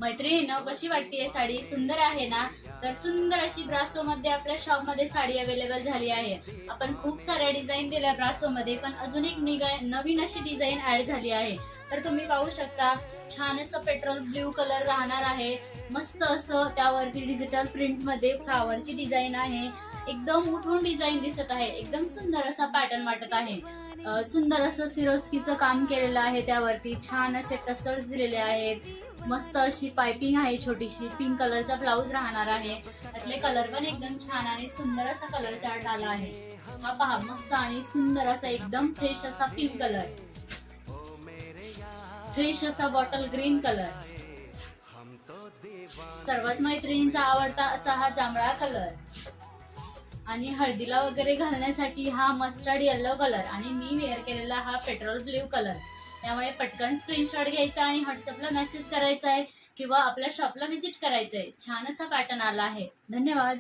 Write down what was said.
मैत्रिणींनो, कशी वाटतेय साडी? सुंदर आहे ना? तर सुंदर अशी ब्रासो मध्ये आपल्या शॉप मध्ये साडी अवेलेबल झाली आहे। आपण खूप साऱ्या डिझाईन दिल्या ब्रासो मध्ये, पण अजून एक नवीन अशी डिझाईन ऍड झाली आहे। तर तुम्ही पाहू शकता, छान असं पेट्रोल ब्ल्यू कलर राहणार आहे। मस्त असं त्यावरती डिजिटल प्रिंट मध्ये फ्लावरची डिझाईन आहे। एकदम उठून डिझाईन दिसत आहे। एकदम सुंदर असा पॅटर्न वाटत आहे। सुंदर असं सिरोस्कीचं काम केलेलं आहे। त्यावरती छान असे टसल्स दिलेले आहेत। मस्त अशी पाइपिंग आहे, छोटीशी पिंक कलरचा ब्लाउज राहणार आहे। त्यातले कलर पण एकदम छान आणि सुंदर असा कलर चार्ट आला आहे। हा पहा, मस्त आणि सुंदर असा एकदम फ्रेश असा पिंक कलर, फ्रेश असा बॉटल ग्रीन कलर, सर्वात मैत्रिणींचा आवडता असा हा जांभळा कलर, आणि हळदीला वगैरे घालण्यासाठी हा मस्टर्ड येलो कलर, आणि मी वेअर केलेला हा पेट्रोल ब्ल्यू कलर। त्यामुळे पटकन स्क्रीनशॉट घ्यायचा आणि व्हॉट्सअपला मेसेज करायचा आहे किंवा आपल्या शॉपला व्हिजिट करायचंय। छान असा पॅटर्न आला आहे। धन्यवाद।